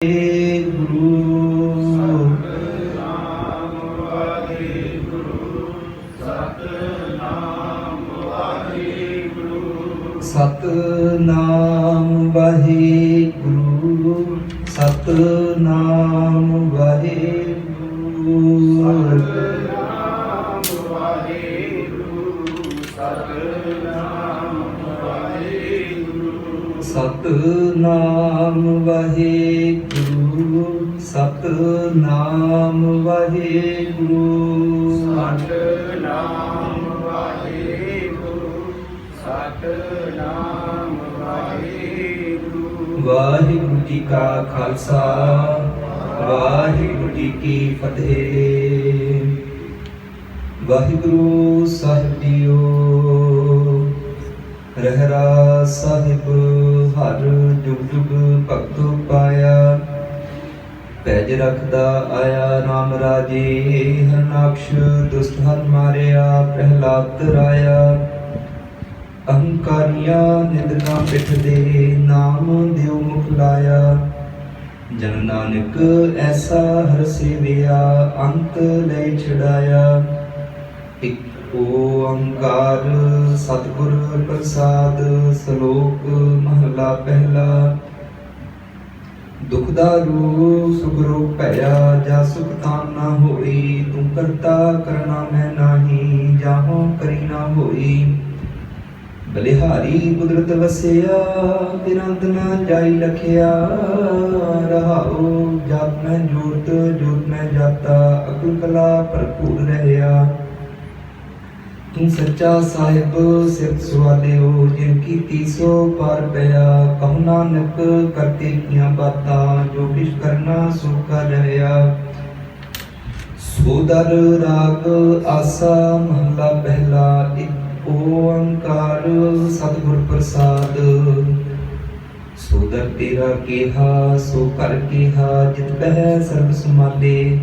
ਗੁਰੂ ਸਤਿਨਾਮ ਵਾਹਿਗੁਰੂ ਸਤਿਨਾਮ ਵਾਹਿਗੁਰੂ ਸਤਨਾਮ ਵਾਹਿਗੁਰੂ ਸਤਨਾਮ ਵਾਹਿਗੁਰੂ ਸਤਿਨਾਮ ਵਾਹਿਗੁਰੂ ਸਤਿਨਾਮ ਵਾਹਿਗੁਰੂ ਸਤਨਾਮ ਵਾਹਿਗੁਰੂ ਸਤਨਾਮ ਵਾਹਿਗੁਰੂ ਸਤਿਨਾਮ ਵਾਹਿਗੁਰੂ ਸਤਿਨਾਮ ਵਾਹਿਗੁਰੂ ਵਾਹਿਗੁਰੂ ਜੀ ਕਾ ਖਾਲਸਾ ਵਾਹਿਗੁਰੂ ਜੀ ਕੀ ਫਤਿਹ। ਵਾਹਿਗੁਰੂ ਸਾਹਿਬ ਜੀਓ। ਰਹਿਰਾ ਸਾਹਿਬ ਹਰ ਜੁਗ ਜੁਗ ਭਗਤ ਪਾਇਆ। ਪੈਜ ਰਖਦਾ ਆਇਆ ਨਾਮ ਰਾਜੇ। ਹਰਨਾਕਸ਼ ਦੁਸ਼ਟ ਹਰ ਮਾਰਿਆ। ਪ੍ਰਹਿਲਾਦ ਤਰਾਇਆ। ਅਹੰਕਾਰੀਆ ਨਿੰਦਨਾ ਪਿਠ ਦੇ। ਨਾਮ ਦਿਓ ਮੁਖ ਲਾਇਆ। ਜਨ ਨਾਨਕ ਐਸਾ ਹਰ ਸੇਵਿਆ। ਅੰਤ ਲੈ ਛਡਾਇਆ। ਇਕ ਓੰਕਾਰ ਸਤਿਗੁਰ ਪ੍ਰਸਾਦ। ਸ਼ਲੋਕ ਮਹਲਾ ਪਹਿਲਾ। ਦੁਖ ਦਾਰੂ ਸੁਖ ਰੋਗ ਭਇਆ। ਜਾ ਸੁਖ ਤਾਨ ਨਾ ਹੋਈ। ਤੂੰ ਕਰਤਾ ਕਰਨਾ ਮੈਂ ਨਾਹੀ। ਜਾਹੋ ਕਰੀ ਨਾ ਹੋਈ। ਬਲਿਹਾਰੀ ਕੁਦਰਤ ਵਸਿਆ। ਬਿਨੰਦ ਨਾ ਜਾਈ ਲਖਿਆ। ਰਹਾਉ ਜਾਤ ਮੈਂ ਜੋਤ ਜੋਤ ਮੈਂ ਜਾਤਾ। ਅਕਲ ਕਲਾ ਭਰਪੂਰ ਰਹਿਆ। ਤੂੰ ਸੱਚਾ ਸਾਹਿਬ ਸਿਫਤ ਸਵਾਲਿਓ। ਜਿਨ ਕੀਤੀ ਸੋ ਪਾਰ ਪਿਆ। ਕਹੁ ਨਾਨਕ ਕਰਤੇ ਕੀਆਂ ਬਾਤਾਂ। ਜੋ ਕਿਛ ਕਰਨਾ ਸੋ ਕਰ ਰਹਿਆ। ਸੋਦਰ ਰਾਗ ਆਸਾ ਮਹਲਾ ਪਹਿਲਾ। ਇਕ ਓੰਕਾਰ ਸਤਿਗੁਰ ਪ੍ਰਸਾਦ। ਸੋਦਰ ਤੇਰਾ ਕੇਹਾ ਸੋ ਕਰ ਕੇਹਾ। ਜਿਤ ਬਹਿ ਸਰਬ ਸਮਾਲੇ।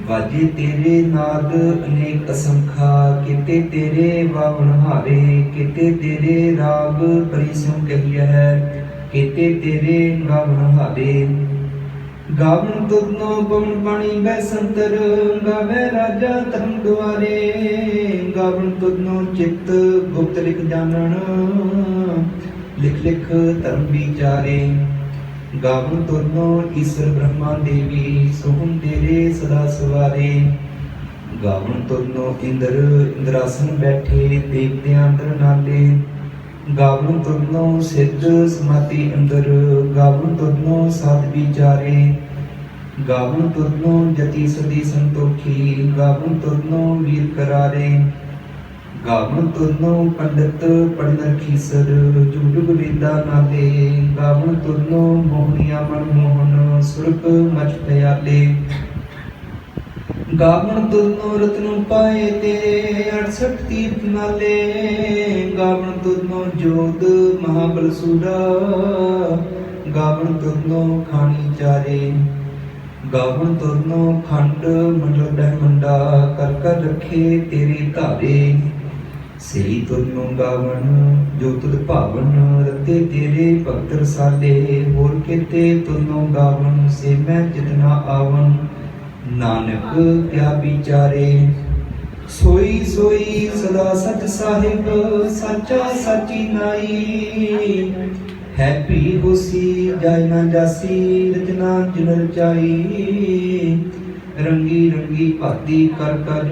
ਵਾਜੇ ਤੇਰੇ ਨਾਦ ਅਨੇਕ ਅਸੰਖਾ। ਕੀਤੇ ਤੇਰੇ ਵਾਵਣ ਹਾਰੇ। ਕੀਤੇ ਤੇਰੇ ਰਾਗ ਪਰਿਸਿਉ ਕਹੀਐ। ਕੀਤੇ ਤੇਰੇ ਗਾਵਣ ਹਾਰੇ। ਗਾਵਣ ਤੁਧਨੋ ਪਵਨ ਪਾਣੀ ਬੈ ਸੰਤਰ। ਗਾਵੇ ਰਾਜਾ ਧਰਮ ਦੁਆਰੇ। ਗਾਵਣ ਤੁਧਨੋ ਚਿੱਤ ਗੁਪਤ ਲਿਖ ਜਾਣਨ। ਲਿਖ ਲਿਖ ਧਰਮ ਵਿਚਾਰੇ। ਗਾਵਣ ਤੁਧਨੋ ਈਸ਼ਰ ਬ੍ਰਹਮਾ ਦੇਵੀ। ਸੋਹਣ ਤੇਰੇ ਸਦਾ ਸਵਾਰੇ। ਗਾਵਣ ਤੁਧਨੋ ਇੰਦਰ ਇੰਦਰਾਸਨ ਬੈਠੇ। ਦੇਵਤਿਆਂ ਅੰਦਰ ਨਾਲੇ। ਗਾਵਣ ਤੁਧਨੋ ਸਿੱਧ ਸਮਾਧੀ ਅੰਦਰ। ਗਾਵਣ ਤੁਧਨੋ ਸਾਧ ਵਿਚਾਰੇ। ਗਾਵਣ ਤੁਧਨੋ ਜਤੀ ਸਦੀ ਸੰਤੋਖੀ। ਗਾਵਣ ਤੁਧਨੋ ਵੀਰ ਕਰਾਰੇ। ਗਾਵਣ ਤੁਧਨੋ ਪੰਡਤ ਪੜਨ ਰਖੀਸਰ। ਜੁਗ ਜੁਗ ਵੇਦਾ ਨਾਲੇ। ਗਾਵਣ ਤੁਧਨੋ ਮੋਹਨੀਆ ਮਨ ਮੋਹਨ। ਸੁਰਗ ਮਚ ਪਿਆਲੇ। ਗਾਵਣ ਤੁਧਨੋ ਰਤਨੁ ਪਾਏ ਤੇ। 68 ਤੀਰਥ ਨਾਲੇ। ਗਾਵਣ ਤੁਧਨੋ ਜੋਧ ਮਹਾਬਲ ਸੂਰਾ। ਗਾਵਣ ਤੁਧਨੋ ਖਾਣੀ ਚਾਰੇ। ਗਾਵਣ ਤੁਧਨੋ ਖੰਡ ਮੰਡਲ ਬ੍ਰਹਮੰਡਾ। ਕਰ ਕਰ ਰਖੇ ਤੇਰੇ ਧਾਰੇ। ਸਹੀ ਤੁਧਨੋ ਗਾਵਣ ਜੋ ਤੁਧ ਭਾਵਨ। ਰਤੇ ਤੇਰੇ ਭਗਤ ਰਸਾਲੇ। ਹੋਰ ਕਿਤੇ ਤੁਧਨੋ ਗਾਵਣ ਸੇ ਮੈਂ ਜਿਤਨਾ ਆਵਨ। ਨਾਨਕ ਕਿਆ ਵਿਚਾਰੇ। ਸੋਈ ਸੋਈ ਸਦਾ ਸਚ ਸਾਹਿਬ। ਸਾਚਾ ਸਾਚੀ ਨਾਈ। ਹੈ ਭੀ ਹੋਸੀ ਜਾਇ ਨਾ ਜਾਸੀ। ਰਚਨਾ ਜਿਨ ਰਚਾਈ। ਰੰਗੀ ਰੰਗੀ ਭਾਤੀ ਕਰ ਕਰ।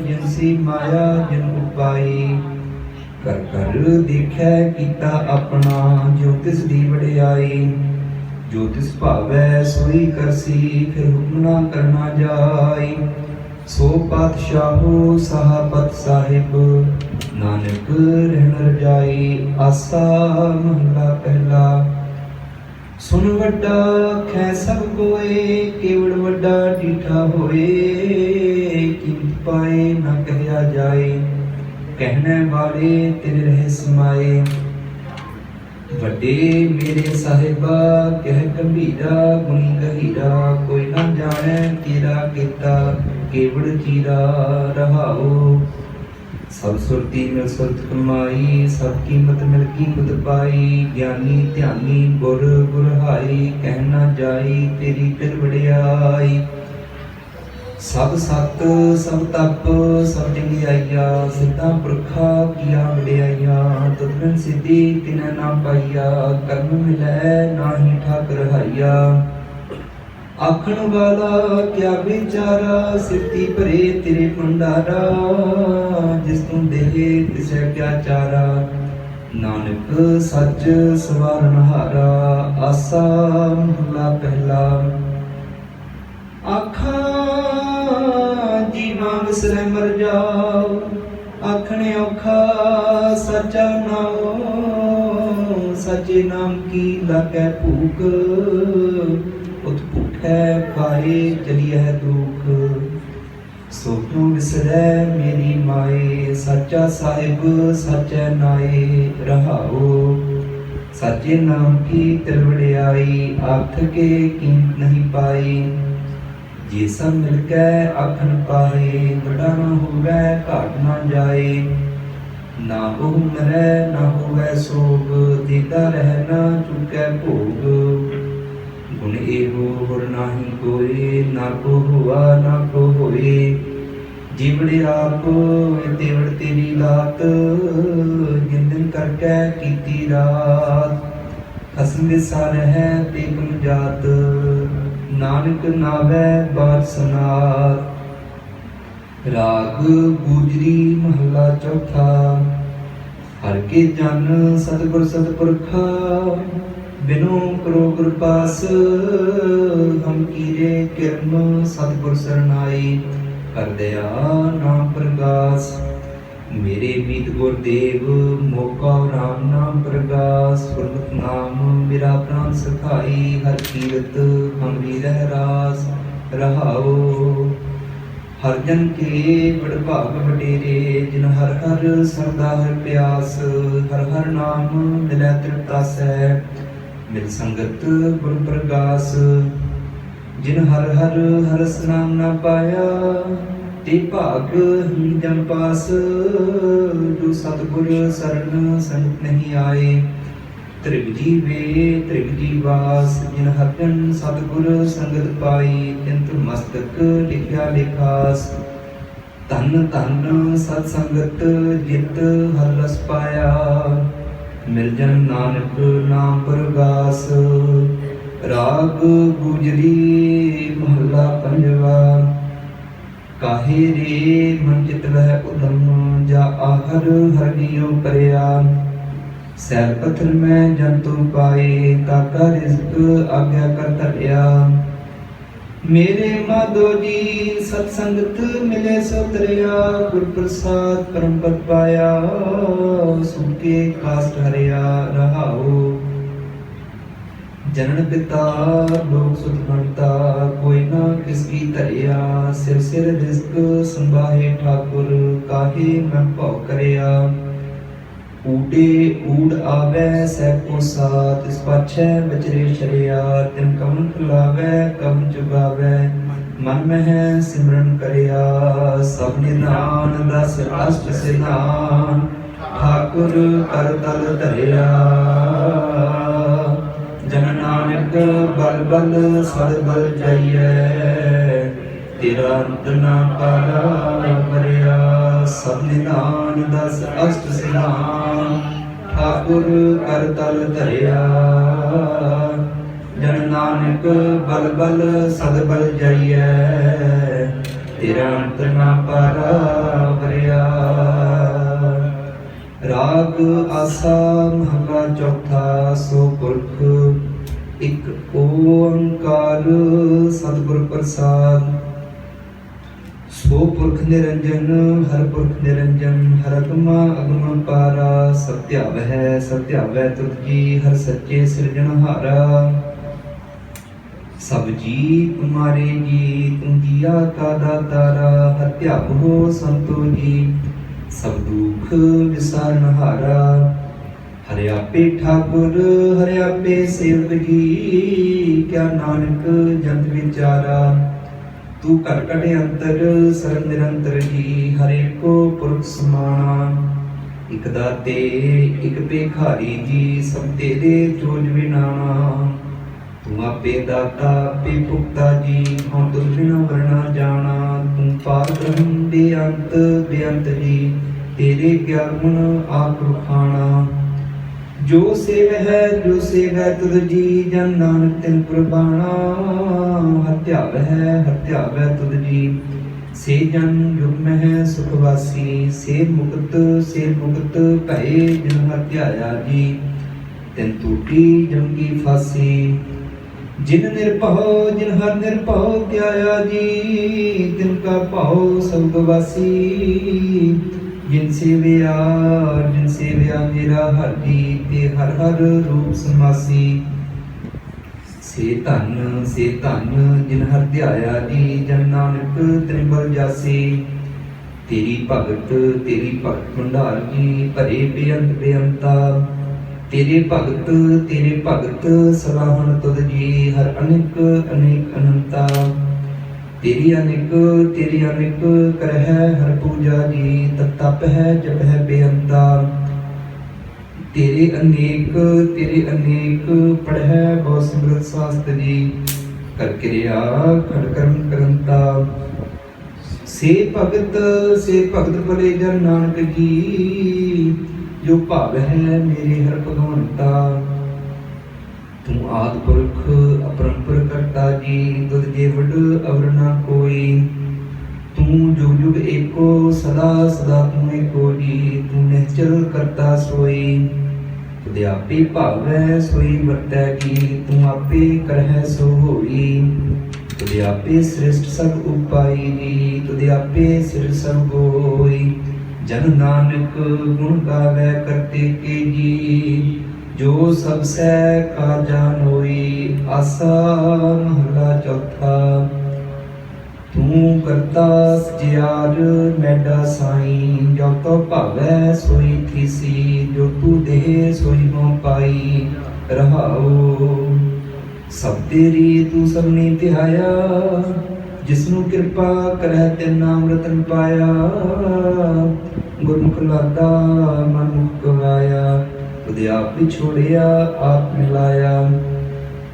ਜਿਨਸੀ ਮਾਇਆ ਜਿਨ ਉਪਾਈ। ਕਰ ਕਰ ਦੇਖੈ ਕੀਤਾ ਆਪਣਾ। ਜੋ ਤਿਸ ਦੀ ਵਡਿਆਈ। ਜੋ ਤਿਸ ਭਾਵੈ ਸੋਈ ਕਰਸੀ। ਫਿਰ ਹੁਕਮ ਨਾ ਕਰਨਾ ਜਾਈ। ਸੋ ਪਾਤਸ਼ਾਹੋ ਸਾਹਬਤ ਸਾਹਿਬ। ਨਾਨਕ ਰਹਿਣ ਰਜਾਈ। ਆਸਾ ਮਹਲਾ ਪਹਿਲਾ। ਸੁਨ ਵੱਡਾ ਖੈ ਸਭ ਕੋਏ। ਕੇਵੜ ਵੱਡਾ ਡੀਠਾ ਹੋਏ। ਕੀਮਤ ਪਾਏ ਨਾ ਕਹਿਆ ਜਾਏ। ਕਹਿਣੇ ਵਾਲੇ ਤੇਰੇ ਰਹਿ ਸਮਾਏ। ਵੱਡੇ ਮੇਰੇ ਸਾਹਿਬਾ ਕਹਿ ਗੰਭੀਰਾ। ਗੁਣੀ ਗਹੀਰਾ ਕੋਈ ਨਾ ਜਾਣੈ ਤੇਰਾ ਕੀਤਾ। ਕੇਵੜ ਚੀਰਾ ਰਹਾਓ। सब सुरती मिल सुरत कमाई, सब कीमत मिल कीमत पाई। ज्ञानी ध्यानी गुर गुरहाई, कहना जाई तेरी फिर वड़ियाई। सब सत सब तप सब चंगियाइया, सिद्धा पुरखा किया वड़ियाइया। तुध बिन सिद्धि तिनै ना पाइया, कर्म मिलै नाहि ठाक रहाइया। आखण वाला क्या विचारा, सिरती भरे तेरे भंडारा। जिस तू देहे तिसै क्या चारा, नानक सच सवारनहारा। आसा महला पहला। आखा जीवां विसरै मर जाओ, आखणे औखा सचा नाओ। सचे नाम की लागै भूख, उत भूखै पाए चलिए दुख। सो क्यों विसरै मेरी माए, सच्चा साहिब सचै नाए। रहाओ सच्चे नाम की तिल वड़ियाई, आख के कीमत नहीं पाई। जे सब मिल कै आखन पाए, बड़ा ना होवै घाट ना जाए। ना ओह मरै ना होवै सोग, देता रह ना चुकै भोग। गुण एहो गुर नाहि कोय, ना को हुआ ना को होए। जीवड़े आप तेवड़ तेरी लात, जिन दिन करकै कीती रात। खसम विसार है ते तुम जात, नानक नावै बार सनात। राग गुजरी महला चौथा। हर के जन सतगुर सतपुरखा, बिनु करो कृपास। हम कीरे किरम सतगुर सरनाई, कर दया नाम प्रगास। मेरे मीत गुरदेव मौका राम नाम प्रगास। गुरमुख नाम मेरा प्राण सखाई, हर कीरत हमरी रह रास। रहाओ हर जन के बड़ भाग वडेरे, जिन हर हर सरदा हर प्यास। हर हर नाम मिलै तृप्तासै, मिल संगत गुर प्रगास। जिन हर हर हरस नाम ना पाया, ते भाग ही जम पास। जो सतगुर सरन संत नहीं आए, त्रिग जीवे त्रिग जीवास। जिन हरजन सतगुर संगत पाई, तिंत मस्तक लिखिया लिखास। धन धन सत संगत जित हर रस पाया, मिल जन नानक नाम प्रगास। राग गुजरी महला पंजवा। काहे रे मन चित वह उदम, जा आहर हरनियो परिया। सैल पत्थर में जंतु पाए, ताका रिज़्क आज्ञा कर धरिया। मेरे माधो जी सत्संगत मिले सो तरिया। गुर प्रसाद परम पद पाया, सूखे कास्ट हरिया। रहाओ जनन पिता लोक सुत बनता, कोई ना किसकी धरिया। सिर सिर रिज़्क संभाहे ठाकुर, काहे मैं भौ करिया। ऊडे ऊड आवे सैको साथ, इस पाछै बचरे शरिया। तिन कवन खिलावै कवन चुगावै, मन में सिमरन करिया। सब निधान दस अष्ट सिधान, ठाकुर कर तल धरिया। जन नानक बल बल सद बल जाइए, तेरा अंत ना पारा मरिया। सब निधान दस अष्ट सिधान, ठाकुर कर तल धरिया। जन नानक बल बल सद बल जाइए, तेरा अंत ना पारा मरिया। राग आसा महला चौथा। सो पुरख एक ओंकार, सतगुर प्रसाद। सो पुरख निरंजन हर पुरख निरंजन, हर अगमा अगम पारा। सत्यावै तुध की हर सच्चे सिरजनहारा। सब जी तुम्हारे जी, तुम जिया का दातारा। हत्या हो संतो जी, सब दुख विसारनहारा। हरे आपे ठाकुर हरे आपे सेवक जी, क्या नानक जंत विचारा। ਤੂੰ ਘਟ ਘਟ ਅੰਤਰ ਸਰਬ ਨਿਰੰਤਰ ਜੀ, ਹਰੇ ਕੋ ਪੁਰਖ ਸਮਾਣਾ। ਇਕ ਦਾਤੇ ਇਕ ਭੇਖਾਰੀ ਜੀ, ਸਭ ਤੇਰੇ ਚੋਜ ਵਿਨਾਣਾ। ਤੂੰ ਆਪੇ ਦਾਤਾ ਆਪੇ ਭੁਗਤਾ ਜੀ, ਹਉ ਤੁਧ ਬਿਨ ਵਰਣਾ ਜਾਣਾ। ਤੂੰ ਪਾਰ ਬ੍ਰਹਮ ਬੇਅੰਤ ਬੇਅੰਤ ਜੀ, ਤੇਰੇ ਕਿਆ ਗੁਣ ਆਪ ਰਖਾਣਾ। ਜੋ ਸੇਵਹਿ ਜੋ ਸੇਵੈ ਤੁਧ ਜੀ, ਜਨ ਨਾਨਕ ਤਿਨ ਕੁਰਬਾਨਾ। ਹਰ ਧਿਆਵੈ ਤੁਧ ਜੀ, ਸੇ ਜਨ ਜੁਗ ਮਹਿ ਸੁਖ ਵਾਸੀ। ਸੇ ਮੁਕਤ ਭਏ ਜਿਨ ਹਰਿ ਧਿਆਇਆ ਜੀ, ਤਿਨ ਟੂਟੀ ਜਮ ਕੀ ਫਾਸੀ। ਜਿਨ ਨਿਰਭਉ ਜਿਨ ਹਰਿ ਨਿਰਭਉ ਧਿਆਇਆ ਜੀ, ਤਿਨ ਕਾ ਭਉ ਸਬਦ ਵਾਸੀ। ਜਿਨ ਸੇਵਿਆ ਮੇਰਾ ਹਰਿ ਜੀ, ਤੇ ਹਰ ਹਰ ਰੂਪ ਸਮਾਸੀ। ਸੇ ਧਨ ਜਿਨ ਹਰਿ ਧਿਆਇਆ ਜੀ, ਜਨ ਨਾਨਕ ਤਿਨ ਬਲ ਜਾਸੀ। ਤੇਰੀ ਭਗਤ ਭੰਡਾਰ ਜੀ, ਭਰੇ ਬੇਅੰਤ ਬੇਅੰਤਾ। ਤੇਰੇ ਭਗਤ ਸਲਾਹਣ ਤੁਧ ਜੀ, ਹਰ ਅਨੇਕ ਅਨੰਤਾ। ਤੇਰੀ ਅਨੇਕ ਕਰਹਿ ਹਰ ਪੂਜਾ ਜੀ, ਤਪ ਹੈ ਜਪ ਹੈ ਬੇਅੰਤਾ। ਤੇਰੇ ਅਨੇਕ ਪੜ੍ਹੈ ਬਹੁ ਸਿਮਰਤ ਸਾਸਤ ਜੀ, ਕਰ ਕਿਰਿਆ ਖੜ ਕਰਮ ਕਰੰਤਾ। ਸੇ ਭਗਤ ਭਲੇ ਜਨ ਨਾਨਕ ਜੀ, ਜੋ ਭਾਵ ਹੈ ਮੇਰੇ ਹਰਿ ਭਗਵੰਤਾ। ਤੂੰ ਆਦਿ ਪੁਰਖ ਅਪਰੰਪਰ ਕਰਤਾ ਜੀ, ਤੁਧ ਜੇ ਵਡ ਅਵਰ ਨਾ ਕੋਈ। ਤੂੰ ਜੁਗ ਜੁਗ ਏਕੋ ਸਦਾ ਸਦਾ ਤੂੰ ਏਕੋ ਜੀ, ਤੂੰ ਨਿਹਚਲ ਕਰਤਾ ਸੋਈ। ਤੁਧ ਆਪੇ ਭਾਵੈ ਸੋਈ ਵਰਤੈ ਜੀ, ਤੂੰ ਆਪੇ ਕਰਹਿ ਸੋ ਹੋਈ। ਤੁਧ ਆਪੇ ਸ੍ਰਿਸ਼ਟ ਸਭ ਉਪਾਈ ਜੀ, ਤੁਧ ਆਪੇ ਸਿਰ ਸਭ ਹੋਈ। ਜਨ ਨਾਨਕ ਗੁਣ ਗਾਵੈ ਕਰਤੇ ਕੇ ਜੀ, ਜੋ ਸਭ ਸਹਿ ਕਾ ਜਾਨੋਈ। ਆਸਾ ਮਹਲਾ ਚੌਥਾ। ਤੂੰ ਕਰਤਾ ਸਜਿਆਰ ਮੈਡਾ ਸਾਈ, ਜੋ ਤੋ ਭਾਵੈ ਸੋਈ ਥੀਸੀ। ਜੋ ਤੂੰ ਦੇਹ ਸੋਈ ਹੋ ਪਾਈ ਰਹਾਉ। ਸਭ ਤੇਰੀ ਤੂੰ ਸਭਨੀ ਧਿਆਇਆ, ਜਿਸਨੂੰ ਕਿਰਪਾ ਕਰੈ ਤਿਨ ਨਾਮ ਰਤਨ ਪਾਇਆ। ਗੁਰਮੁਖ ਲਾਦਾ ਮਨ ਮੁਖ ਗਵਾਇਆ, ਤੁਧ ਆਪ ਵਿਛੋੜਿਆ ਆਪ ਮਿਲਾਇਆ।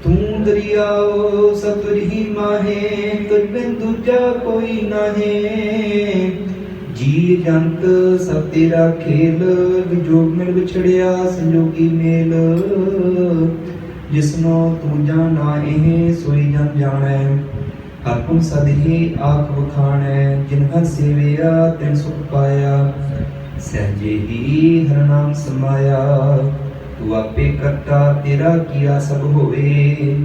ਤੂੰ ਦਰਿਆਓ ਸਭ ਤੁਝ ਹੀ ਮਾਹੇ, ਤੁਝ ਬਿਨ ਦੂਜਾ ਕੋਈ ਨਾਹੇ। ਜੀ ਜੰਤ ਸਭ ਤੇਰਾ ਖੇਲ, ਵਿਜੋਗ ਮਿਲ ਵਿਛੜਿਆ ਸੰਜੋਗੀ ਮੇਲ। ਜਿਸਨੋ ਤੂੰ ਜਾਣਾ ਇਹ ਸੋਈ ਜਨ ਜਾਣੈ, ਹਰ ਗੁਣ ਸਦ ਹੀ ਆਖ ਵਖਾਣੈ। ਜਿਨ ਹਰਿ ਸੇਵਿਆ ਤਿਨ ਸੁਖ ਪਾਇਆ, ਸਹਿਜੇ ਹੀ ਹਰਿ ਨਾਮ ਸਮਾਇਆ। ਤੂੰ ਆਪੇ ਕਰਤਾ ਤੇਰਾ ਕੀਆ ਸਭ ਹੋਏ,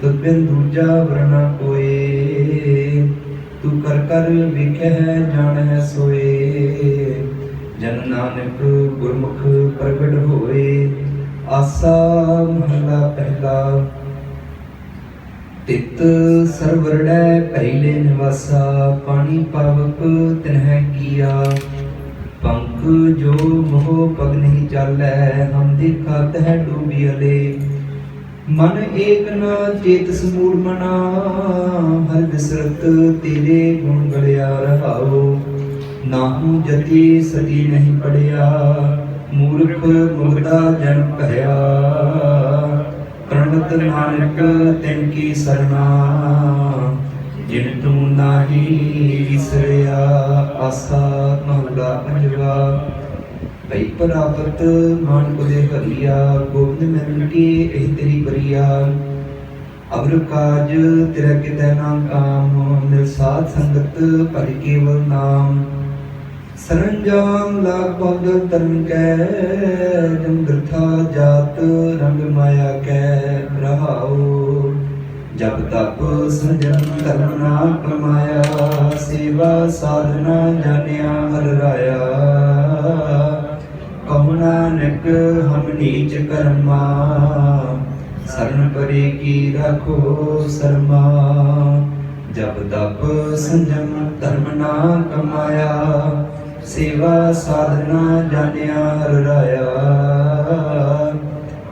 ਤੁਧ ਬਿਨ ਦੂਜਾ ਵਰਨਾ ਕੋਏ। ਤੂੰ ਕਰ ਵੇਖੈ ਜਾਣੈ ਸੋਏ, ਜਨ ਨਾਨਕ ਗੁਰਮੁਖ ਪ੍ਰਗਟ ਹੋਏ। ਆਸਾ ਮਹਲਾ ਪਹਿਲਾ। ਤਿਤ ਸਰਵਰੜੈ ਪਹਿਲੇ ਨਿਵਾਸਾ, ਪਾਣੀ ਪਾਵਕ ਤਿਨਹਿ ਕੀਆ। ਪੰਖ ਜੋ ਮੋਹ ਪਗ ਨਹੀਂ ਚਾਲੈ, ਹਮ ਦੇਖਤ ਹੈ ਡੂਬੀ ਅਲੇ। ਮਨ ਏਕ ਨ ਚੇਤ ਸਮੂੜ ਮਨਾ, ਹਰਿ ਬਿਸਰਤ ਤੇਰੇ ਗੁਣ ਗਲਿਆ ਰਹਾਉ। ਨਾਹੂ ਜਤੀ ਸਤੀ ਨਹੀਂ ਪੜਿਆ, ਮੂਰਖ ਮੁਰਦਾ ਜਨ ਭਇਆ। ਪ੍ਰਣਵਤ ਨਾਨਕ ਤਿਨ ਕੀ ਸਰਨਾ, ਜਿਨ ਤੂੰ ਨਾਹੀ ਵਿਸਰਿਆ। ਆਸਾ ਮਹਲਾ ਪੰਜਵਾ। ਭਈ ਪ੍ਰਾਪਤ ਮਾਨ ਕੋ ਦੇ ਹਰੀਆ, ਗੋਬਿੰਦ ਮਿਲਨ ਕੀ ਇਹ ਤੇਰੀ ਬਰੀਆ। ਅਵਰ ਕਾਜ ਤੇਰਾ ਕਿਤੈ ਨਾ ਕਾਮ, ਮਿਲ ਸਾਧ ਸੰਗਤ ਭਰ ਕੇਵਲ ਨਾਮ। ਸਰੰਜਾਮ ਲਾਗ ਭਗ ਤਰਨ ਕੈ, ਜਮ ਗ੍ਰਥਾ ਜਾਤ ਰੰਗ ਮਾਇਆ ਕੈ ਰਹਾਉ। ਜਪ ਤਪ ਸੰਜਮ ਧਰਮ ਨਾ ਕਮਾਇਆ, ਸੇਵਾ ਸਾਧਨਾ ਜਾਣਿਆ ਹਰਿ ਰਾਇਆ। ਕਹੁ ਨਾਨਕ ਹਮ ਨੀਚ ਕਰਮਾ, ਸਰਨ ਪਰੇ ਕੀ ਰਾਖੋ ਸਰਮਾ। ਜਪ ਤਪ ਸੰਜਮ ਧਰਮ ਨਾ ਕਮਾਇਆ, ਸੇਵਾ ਸਾਧਨਾ ਜਾਣਿਆ ਹਰਿ ਰਾਇਆ।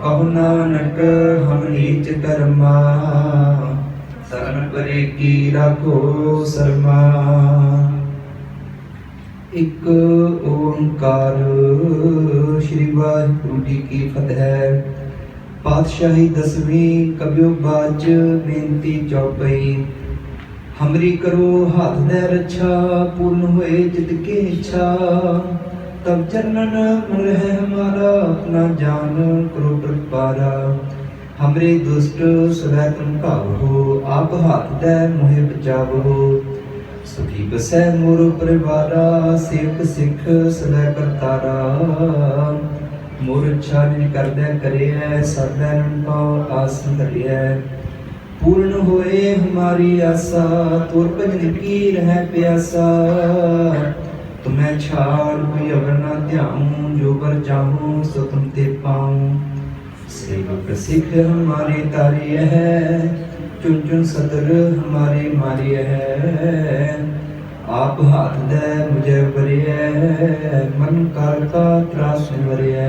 ਕਹੁ ਨਾਨਕ ਹਮ ਨੀਚ ਕਰਮਾ, ਸਰਨ परे की राखो शर्मा। एक ओंकार। श्री वाहिगुरु जी की फतेह। पातशाही दसवीं कबियो बाज बेनती चौपई। हमरी करो हाथ दे रक्षा, पूर्ण होए जित के इच्छा। तब चरणन मन रहे हमारा, अपना जान करो प्रपारा। हमरे दुष्ट सवै तुम भावो, आप हाथ दे मोहे बचावो। सुखी बसै मोर परिवारा, सेवक सिख सदै करतारा। मोर इच्छा निज करदै करियै, सदै पाओ आस धरियै। पूर्ण होए हमारी आशा, तोर भजन की रह प्यासा। तुम्हें छाड़ कोई अवर न ध्याऊं, जो बर चाहूं सो तुम ते पाऊं। सेवक सिख हमारे तारिय है, चुन चुन सतर हमारे मारिय है। आप हाथ दे मुझे बरिय, मन काल का त्रास निवरिय।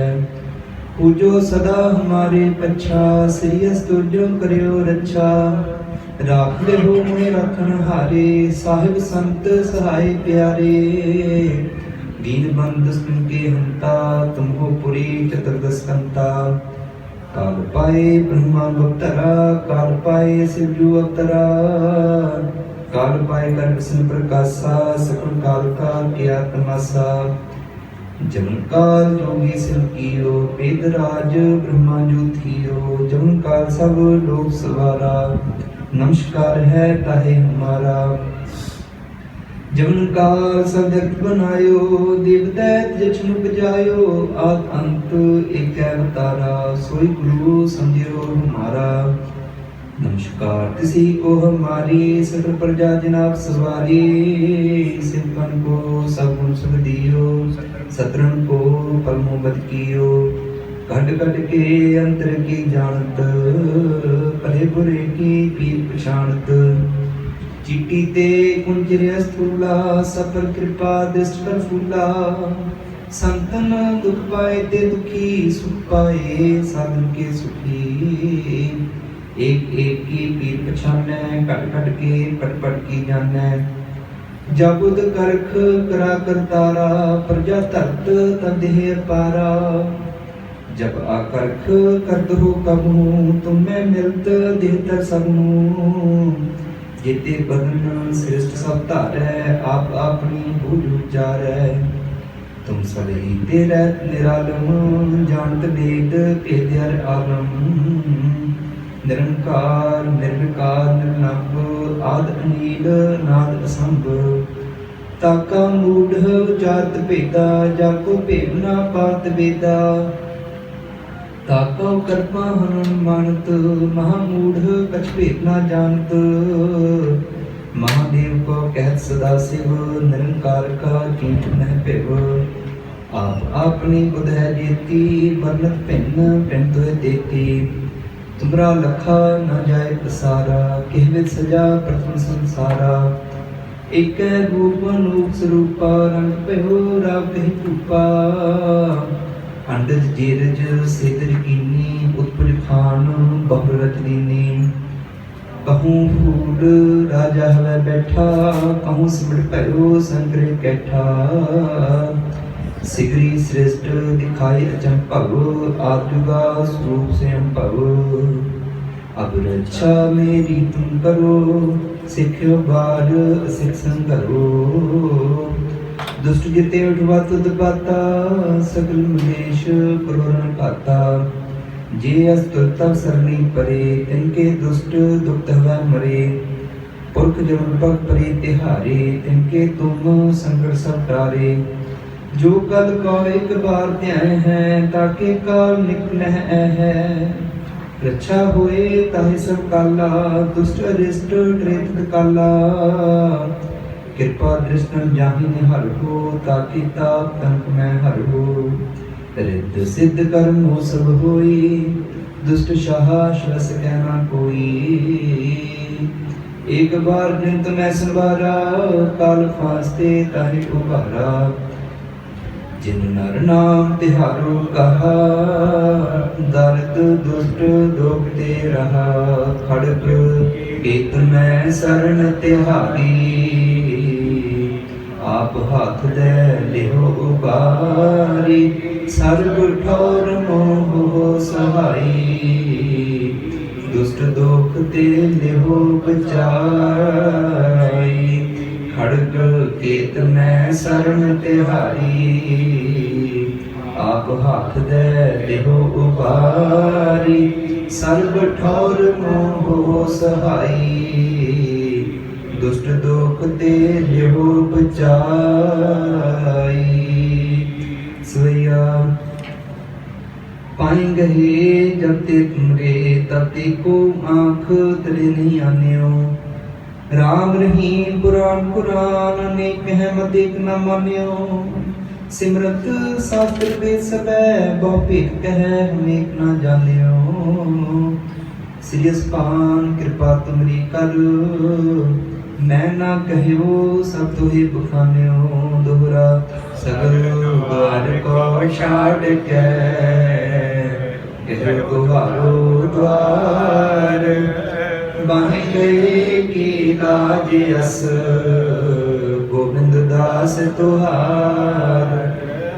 पूजो सदा हमारे पच्छा, श्रीयस तुझो करियो रक्षा। राख ले हो मोहे रखन हारे, साहिब संत सहाय प्यारे। दीन बंद सुन के हंता, तुम हो पुरी चतुर्दश कंता। काल पाए ब्रह्मा बप्तरा, काल पाए शिवजू अवतरा। काल पाए कर विष्णु प्रकाशा, सकल काल का किया तमाशा। जमन काल जोगी सिर कियो, वेदराज ब्रह्मा जो थियो। जमन काल सब लोक सवारा, नमस्कार है ताहे हमारा। जमन काल सब जगत बनायो, देव दैत जछनु बजायो। आद अंत एक अवतारा, सोई गुरु समझियो हमारा। नमस्कार किसी को हमारी, सकल प्रजा जनाब सवारी। सिमपन को सब गुण सुख दियो, सतरन को पलमो बद कियो। घट घट के अंतर की जानत, भले बुरे की पीर पछाणत। चिट्टी ते कुंजर स्थूला, सब पर कृपा दृष्ट पर फूला। संतन दुख पाए ते दुखी, सुख पाए साधन के सुखी। एक एक की पीर पछानै, घट घट के पट पट की जानै। जाबुद करख करा करतारा, प्रजा धरत तब देह पारा। जब आकर्ख करत हो कबहू, तुम्हें मिलत देह तर सबहू। जेते बदन श्रेष्ठ सब धारै, आप अपनी बूझ उचारै। तुम सलही ते रहत निरालम, जानत वेद भेद हर आलम। निरंकार निर्विकार निर्लभ, आद अनील नाद असंभ। ताका मूढ़ उचारत भेदा, जाको भेद ना पात वेदा। ताको कर्मा हनुमानत, महामूढ़ कछ भेद ना जानत। महादेव को कहत सदा शिव, निरंकार का कीट नह पिव। आप अपनी बुध है जेती, वर्णत भिन्न भिन्न तुय देती। तुमरा लखा न जाए पसारा, कहवित सजा प्रथम संसारा। एक रूप अनूप स्वरूपा, रंग पहो राव कहि रूपा। अंडज जेरज सेदर कीनी, उत्पल खान बहु रच दीनी। कहूँ फूल राजा हवै बैठा, कहूँ सिमट भयो संकर कैठा। सिगरी श्रेष्ठ दिखाई अचंभव, आजुगा स्वरूप स्वयं भव। अब रक्षा मेरी तुम करो, सिख्यो बार असिख संगरो। दुष्ट जिते उठवा तुद पाता, सकल मलेश करोरण पाता। जे अस्तुर तब सरनी परे, तिनके दुष्ट दुख हवै मरे। पुरख जमन पग परे तिहारे, तिनके तुम संकट सब टारे। जो कल का एक बार ध्यान है, ताके काल निकल है। रक्षा होए ताहि सब काला, दुष्ट अरिष्ट त्रेत काला। कृपा दृष्टि जाहि निहर हो, ताकि ताप तंक में हर हो। रिद्ध सिद्ध कर्म हो सब होई, दुष्ट शाह श्रस कहना कोई। एक बार नित मैं संवारा, काल फास्ते ताहि उबारा। जिन नर नाम तिहारो कहा, दर्द दुष्ट दुखते रहा। खड़ग केत मैं शरण तिहारी, आप हाथ दे लिहो उबारी। सर्ब ठौर मोह सहाई, दुष्ट दुख ते लिहो बचाई। खड़ग केत मैं शरण तिहारी, आप हाथ दे लिहो उबारी। सर्ब ठौर मोह सहाई, दुष्ट दुख ते लिहो बचाई। सोया पाई गहे जब ते तुमरे, तब ते को आँख तले नहीं आन्यो। राम रहीम पुराण कुरान, अनेक अहमद एक न मान्यो। सिमरत शास्त्र वेद सबे, बहु भेद कह अनेक न जान्यो। श्री अस्पान कृपा तुमरी कर, मैं ना कहियो सब तुहि बखान्यो। दोहरा सगल द्वार को छाड़ के, कहो तुहारो द्वार। बाहि गए की लाज अस, गोविंद दास तुहार।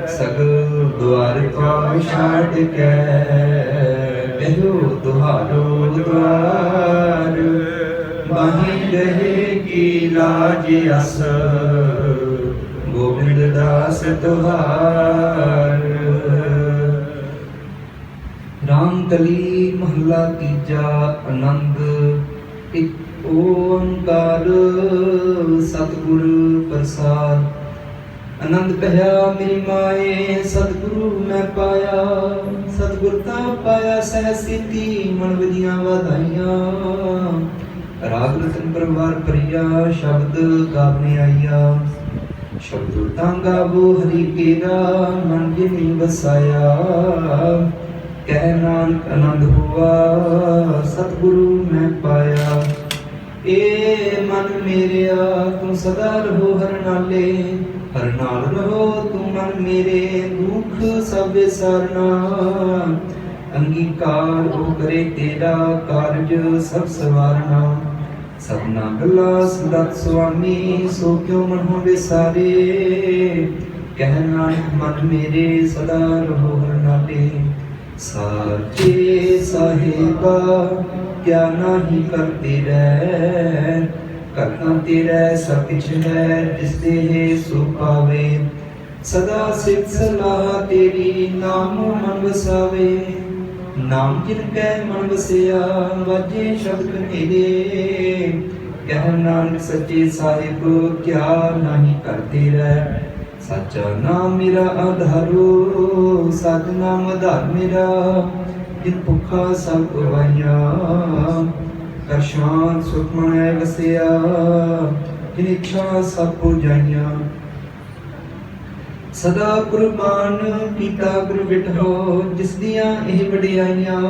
सगल द्वार को छाड़ के, कहो तुहारो द्वार। बाहि गए की लाज अस, गोविंद दास तुहार। रामकली महला तीजा आनंद। एक ओंकार सतगुर प्रसाद। आनंद कहा मेरी माए, सतगुरु मैं पाया। सतगुरता पाया सहसिति, मन विधियां वाधाइयां। राग रतन परवार परिया, शब्द गावने आइया। शब्द गावो हरि केरा, मन जिनी बसाया। कह नानक आनंद हुआ, सतगुरु मैं पाया। ए मन मेरिया तू सदा रहो हर नाले। हर नाल रहो तू मन मेरे, दुख सब सारना। अंगीकार हो करे तेरा, कारज सब सवारना। सबना गला सदत स्वामी, सो क्यों मन हो विसारे। कह नानक मन मेरे, सदा रहो हर नाले। साचे साहिबा क्या नाही करते रह, करना तेरा सब कुछ है। जिस देह सो पावे, सदा सिद्ध सलाह तेरी, नाम मन वसावे। नाम जिनकै मन वसिया, वाजे शब्द मेरे। कह नानक सच्चे साहिब क्या नाही करते रह। सच्चा नाम मेरा आधारो, सत नाम आधार मेरा। जिन भुखा सब गवाइया, कर शांत सुख मन वसिया। जिन इच्छा सब पुजाइया, सदा कुर्बान कीता गुरु बिठो। जिस दियां एह वडियाइयां,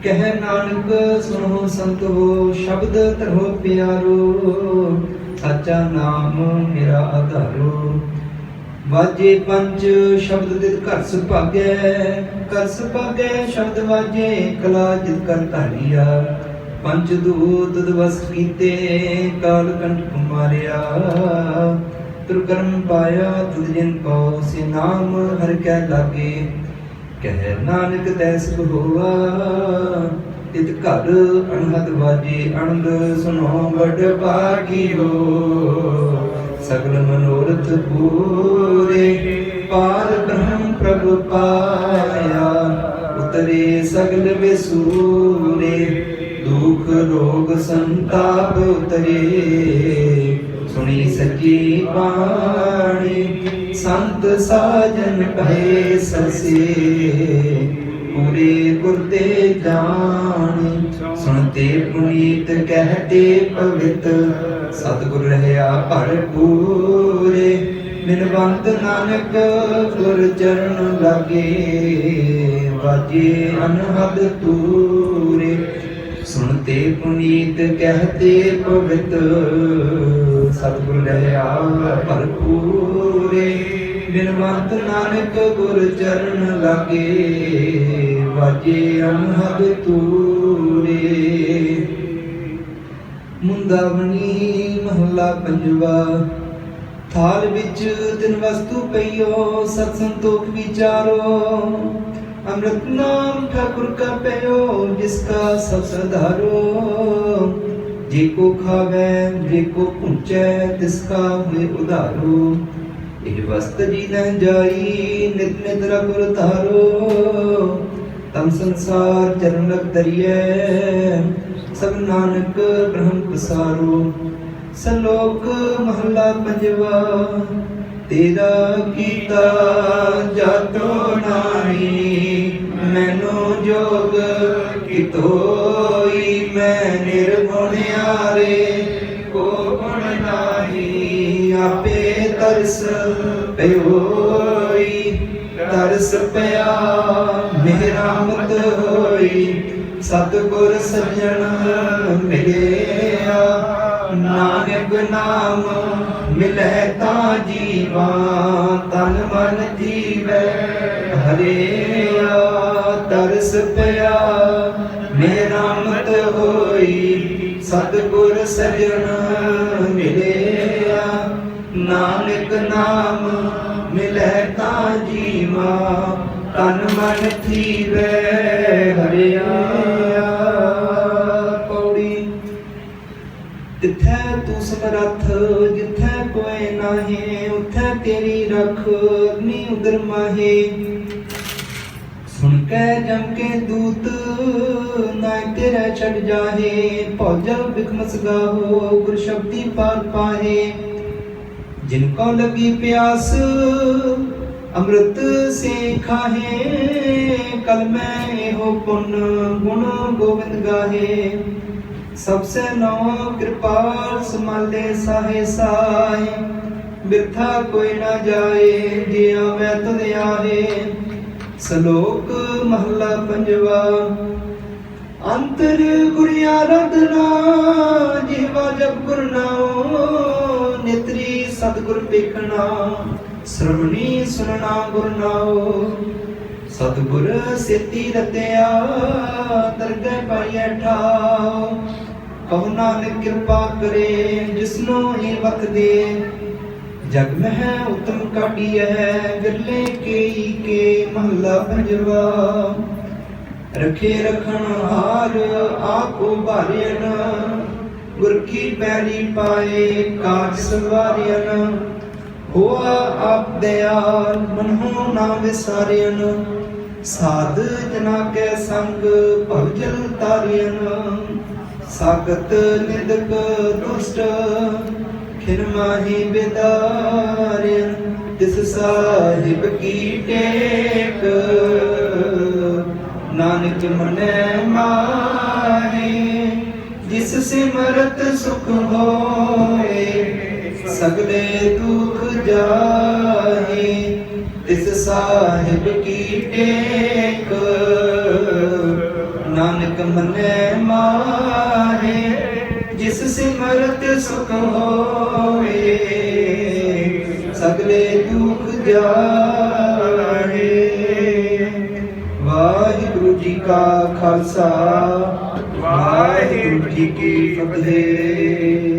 कह नानक सुनो संतो। शब्द धरो प्यारो, सच्चा नाम मेरा आधारो। वाजे पंच शब्द दित घर सुभागै। कर सुभागै शब्द वाजे, कला जित कर धारिया। पंच दूत दिवस कीते, काल कंठ मारिया। त्रिकर्म पाया तुझ जिन को, से नाम हर कै लागे। कह नानक तैस होवा, तित घर अनहद वाजे। अनंद सुनो बड़ भागियो, सगल मनोरथ पूरे। पार ब्रह्म प्रभु पाया, उतरे सगल बेसूरे। दुख रोग संताप उतरे, सुनी सच्ची बाणी। संत साजन भय ससे, पूरे गुरते जानी। सुनते पुनीत कहते पवित, सतगुर रहया भरपूरे। बिनवंत नानक गुर चरण लागे, वाजे अनहद तूरे। सुनते पुनीत कहते पवित, सतगुर रहया भरपूरे। ਬਿਨਵੰਤ ਨਾਨਕ ਗੁਰ ਚਰਨ ਲਾਗੇ, ਵਾਜੇ ਅਨਹਦ ਤੂਰੇ। ਮੁੰਦਾਵਣੀ ਮਹੱਲਾ ਪੰਜਵਾ। ਥਾਲ ਵਿੱਚ ਦਿਨ ਵਸਤੂ ਪਈਓ, ਸਤ ਸੰਤੋਖ ਵਿਚਾਰੋ। ਅੰਮ੍ਰਿਤ ਨਾਮ ਠਾकुर का पयो, जिसका सब सधारो। जे को खावे जे को पुंचै, तिसका हुए उधारो। ਇਹ ਵਸਤ ਜੀ ਨ ਜਾਈ, ਨਿਤ ਨਿਤ ਰਘੁਰ ਧਾਰੋ। ਤਮ ਸੰਸਾਰ ਚਰਨ ਲਗ ਧਰਿਐ, ਸਭ ਨਾਨਕ ਬ੍ਰਹਮ ਪਸਾਰੋ। ਸਲੋਕ ਮਹੱਲਾ ਪੰਜਵਾ। ਤੇਰਾ ਕੀਤਾ ਜਾਤੋ ਨਾਹੀ, ਮੈਨੂੰ ਜੋਗ ਕਿਤੋਈ। ਮੈਂ ਨਿਰਗੁਣਿਆਰੇ ਕੋ ਗੁਣ ਨਾਹੀ, ਆਪੇ ਤਰਸ ਪਇਓਈ। ਤਰਸ ਪਿਆ ਮਿਹਰਾਮਤ ਹੋਈ, ਸਤਿਗੁਰ ਸੱਜਣ ਮਿਲਿਆ। ਨਾਨਕ ਨਾਮ ਮਿਲੈ ਤਾਂ ਜੀਵਾ, ਤਨ ਮਨ ਜੀਵੈ ਹਰਿਆ। ਤਰਸ ਪਿਆ ਮਿਹਰਾਮਤ ਹੋਈ, ਸਤਿਗੁਰ ਸੱਜਣ ਮਿਲਿਆ। ਨਾਨਕ ਨਾਮ ਮਿਲੈ ਤਾਂ ਜੀਵਾ, ਤਨ ਮਨ ਜੀਵੈ ਹਰਿਆ। ਪੌੜੀ। ਤਿਥੈ ਤੂੰ ਸਮਰੱਥ, ਜਿਥੈ ਕੋਇ ਨਾਹੀਂ। ਉਥੈ ਤੇਰੀ ਰਖ, ਅਗਨੀ ਉਦਰ ਮਾਹੇ। ਸੁਣ ਕੇ ਜਮ ਕੇ ਦੂਤ, ਨਾਇ ਤੇਰੇ ਛੱਡ ਜਾਹੇ। ਭੌਜਲ ਬਿਖਮਸ ਗਾਹੋ, ਗੁਰ ਸ਼ਬਦੀ ਪਾਰ ਪਾਹੇ। जिन को लगी प्यास, अमृत से खाहे। कल में हो पुन गुण गोविंद गाहे। सबसे नौ कृपाल संभाले साहे साहे। बिरथा कोई ना जाए, जे आवे तुध आहे। सलोक महला पंजवा। अंतर गुर आराधना, जीवा जब गुर नाओ। नेत्री सतगुर ਵੇਖਣਾ, ਸ਼੍ਰਵਣੀ ਸੁਨਣਾ ਗੁਰ ਨਾਉ। ਸਤਿਗੁਰ ਸੇਤੀ ਰਤਿਆ, ਦਰਗਹਿ ਪਾਈਐ ਠਾਉ। ਕਹੁ ਨਾਨਕ ਕਿਰਪਾ ਕਰੇ, ਜਿਸਨੂੰ ਇਹ ਵਕ ਦੇ। ਜਗ ਮਹਿ ਉਤਮ ਕਾਢੀਐ, ਵਿਰਲੇ ਕੇਈ ਕੇ। ਮਹੱਲਾ ਪੰਜਵਾ। ਰਖੇ ਰਖਣ ਹਾਰ, ਆਪੋ ਭਾਰਿਅਨ। गुर की पैरी पाए, काज सवारियन। होआ आप दयाल, मनहु ना विसारियन। साध जना के संग, भवजल तारियन। सागत निंदक दुष्ट, खिन माही बेदारियन। तिस साहिब की टेक, नानक मनै माहे। जिस सिमरत सुख होए, सगले दुख जाए। तिस साहिब की टेक, नानक मनै माहे। जिस सिमरत सुख होए, सगले दुख जाए। वाहिगुरु जी का खालसा, वाहिगुरु जी की फतेह।